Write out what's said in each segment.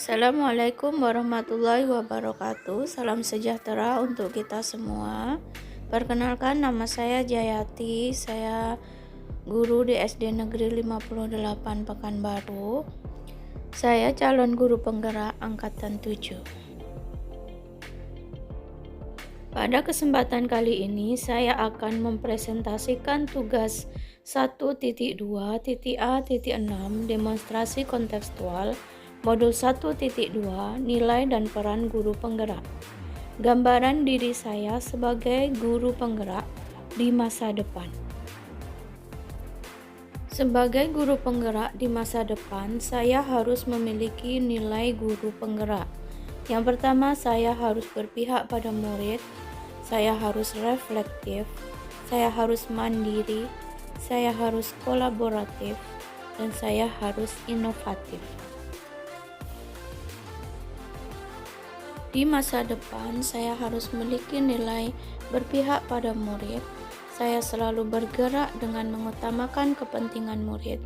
Assalamualaikum warahmatullahi wabarakatuh. Salam sejahtera untuk kita semua. Perkenalkan, nama saya Jayati. Saya guru di SD Negeri 58 Pekanbaru. Saya calon guru penggerak angkatan 7. Pada kesempatan kali ini saya akan mempresentasikan tugas 1.2.A.6 demonstrasi kontekstual Modul 1.2 Nilai dan peran guru penggerak. Gambaran diri saya sebagai guru penggerak di masa depan. Sebagai guru penggerak di masa depan, saya harus memiliki nilai guru penggerak. Yang pertama, saya harus berpihak pada murid, saya harus reflektif, saya harus mandiri, saya harus kolaboratif, dan saya harus inovatif. Di masa depan, saya harus memiliki nilai berpihak pada murid. Saya selalu bergerak dengan mengutamakan kepentingan murid.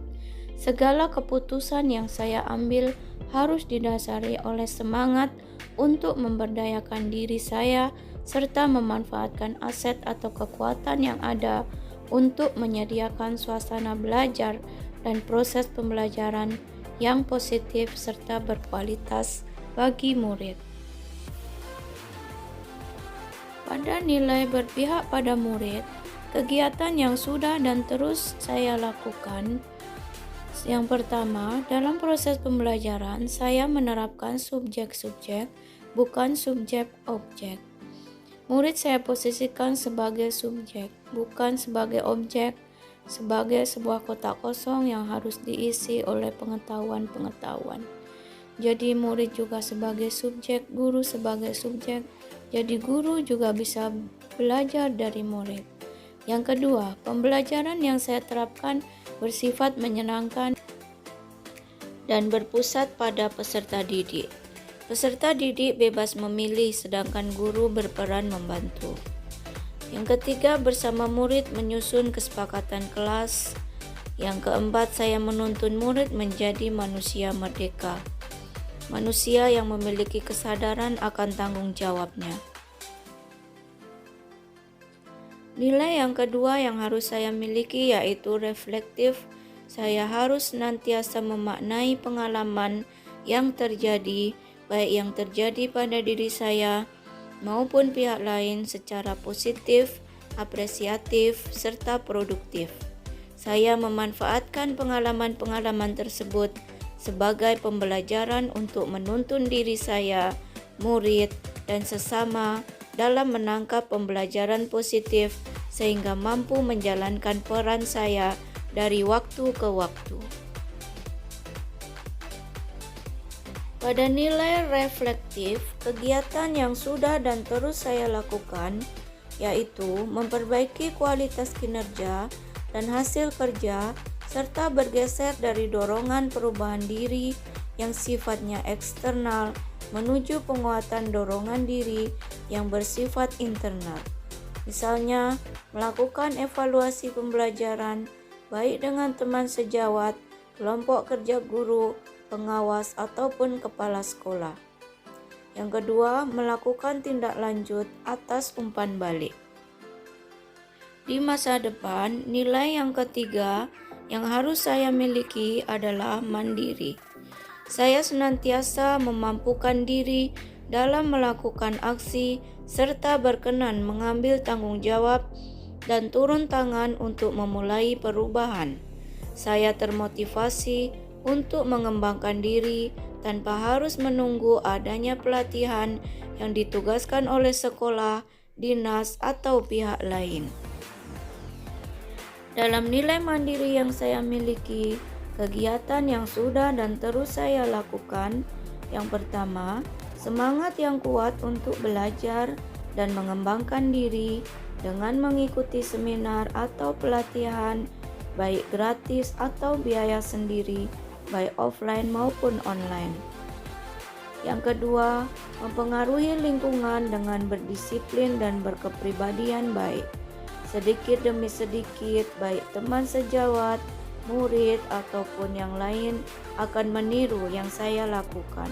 Segala keputusan yang saya ambil harus didasari oleh semangat untuk memberdayakan diri saya serta memanfaatkan aset atau kekuatan yang ada untuk menyediakan suasana belajar dan proses pembelajaran yang positif serta berkualitas bagi murid. Pada nilai berpihak pada murid, kegiatan yang sudah dan terus saya lakukan. Yang pertama, dalam proses pembelajaran, saya menerapkan subjek-subjek, bukan subjek-objek. Murid saya posisikan sebagai subjek, bukan sebagai objek, sebagai sebuah kotak kosong yang harus diisi oleh pengetahuan-pengetahuan. Jadi murid juga sebagai subjek, guru sebagai subjek. Jadi guru juga bisa belajar dari murid. Yang kedua, pembelajaran yang saya terapkan bersifat menyenangkan dan berpusat pada peserta didik. Peserta didik bebas memilih, sedangkan guru berperan membantu. Yang ketiga, bersama murid menyusun kesepakatan kelas. Yang keempat, saya menuntun murid menjadi manusia merdeka. Manusia yang memiliki kesadaran akan tanggung jawabnya. Nilai yang kedua yang harus saya miliki yaitu reflektif. Saya harus senantiasa memaknai pengalaman yang terjadi, baik yang terjadi pada diri saya maupun pihak lain secara positif, apresiatif, serta produktif. Saya memanfaatkan pengalaman-pengalaman tersebut sebagai pembelajaran untuk menuntun diri saya, murid, dan sesama dalam menangkap pembelajaran positif sehingga mampu menjalankan peran saya dari waktu ke waktu. Pada nilai reflektif, kegiatan yang sudah dan terus saya lakukan yaitu memperbaiki kualitas kinerja dan hasil kerja serta bergeser dari dorongan perubahan diri yang sifatnya eksternal menuju penguatan dorongan diri yang bersifat internal. Misalnya, melakukan evaluasi pembelajaran baik dengan teman sejawat, kelompok kerja guru, pengawas, ataupun kepala sekolah. Yang kedua, melakukan tindak lanjut atas umpan balik. Di masa depan, nilai yang ketiga yang harus saya miliki adalah mandiri. Saya senantiasa memampukan diri dalam melakukan aksi serta berkenan mengambil tanggung jawab dan turun tangan untuk memulai perubahan. Saya termotivasi untuk mengembangkan diri tanpa harus menunggu adanya pelatihan yang ditugaskan oleh sekolah, dinas, atau pihak lain. Dalam nilai mandiri yang saya miliki, kegiatan yang sudah dan terus saya lakukan, yang pertama, semangat yang kuat untuk belajar dan mengembangkan diri dengan mengikuti seminar atau pelatihan, baik gratis atau biaya sendiri, baik offline maupun online. Yang kedua, mempengaruhi lingkungan dengan berdisiplin dan berkepribadian baik. Sedikit demi sedikit, baik teman sejawat, murid, ataupun yang lain akan meniru yang saya lakukan.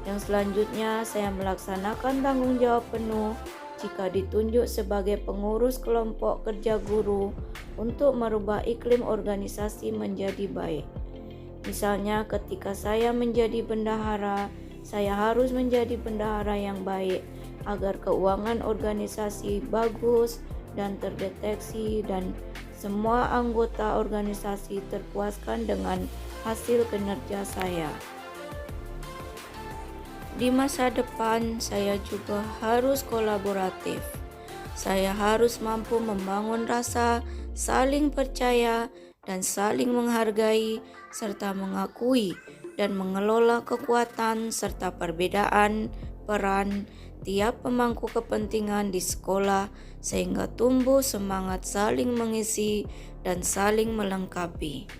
Yang selanjutnya, saya melaksanakan tanggung jawab penuh jika ditunjuk sebagai pengurus kelompok kerja guru untuk merubah iklim organisasi menjadi baik. Misalnya, ketika saya menjadi bendahara, saya harus menjadi bendahara yang baik agar keuangan organisasi bagus dan terdeteksi dan semua anggota organisasi terpuaskan dengan hasil kinerja saya. Di masa depan, saya juga harus kolaboratif. Saya harus mampu membangun rasa saling percaya dan saling menghargai, serta mengakui dan mengelola kekuatan serta perbedaan peran tiap pemangku kepentingan di sekolah sehingga tumbuh semangat saling mengisi dan saling melengkapi.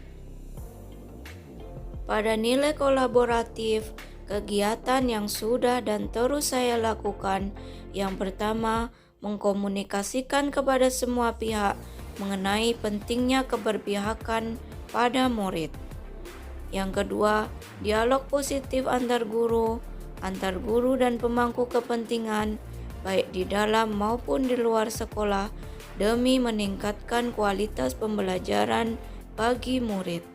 Pada nilai kolaboratif, kegiatan yang sudah dan terus saya lakukan, yang pertama, mengkomunikasikan kepada semua pihak mengenai pentingnya keberpihakan pada murid. Yang kedua, dialog positif antar guru dan pemangku kepentingan, baik di dalam maupun di luar sekolah, demi meningkatkan kualitas pembelajaran bagi murid.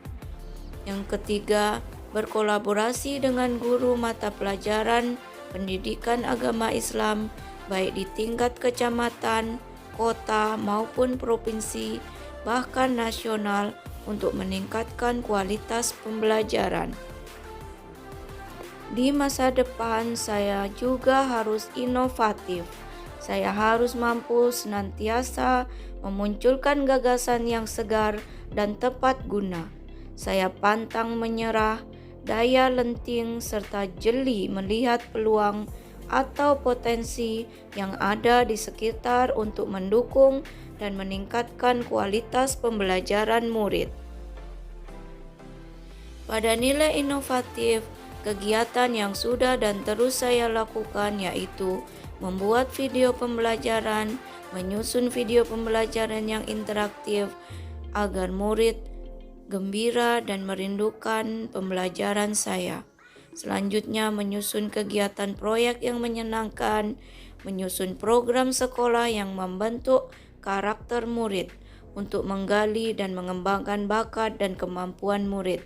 Yang ketiga, berkolaborasi dengan guru mata pelajaran pendidikan agama Islam, baik di tingkat kecamatan, kota, maupun provinsi, bahkan nasional, untuk meningkatkan kualitas pembelajaran. Di masa depan, saya juga harus inovatif. Saya harus mampu senantiasa memunculkan gagasan yang segar dan tepat guna. Saya pantang menyerah, daya lenting, serta jeli melihat peluang atau potensi yang ada di sekitar untuk mendukung dan meningkatkan kualitas pembelajaran murid. Pada nilai inovatif, kegiatan yang sudah dan terus saya lakukan yaitu membuat video pembelajaran, menyusun video pembelajaran yang interaktif agar murid gembira dan merindukan pembelajaran saya. Selanjutnya, menyusun kegiatan proyek yang menyenangkan, menyusun program sekolah yang membentuk karakter murid untuk menggali dan mengembangkan bakat dan kemampuan murid.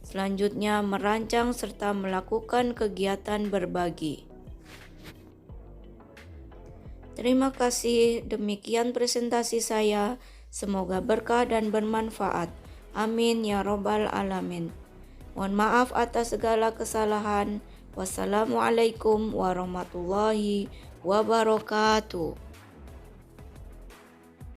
Selanjutnya, merancang serta melakukan kegiatan berbagi. Terima kasih, demikian presentasi saya. Semoga berkah dan bermanfaat. Amin ya robbal alamin. Mohon maaf atas segala kesalahan. Wassalamualaikum warahmatullahi wabarakatuh.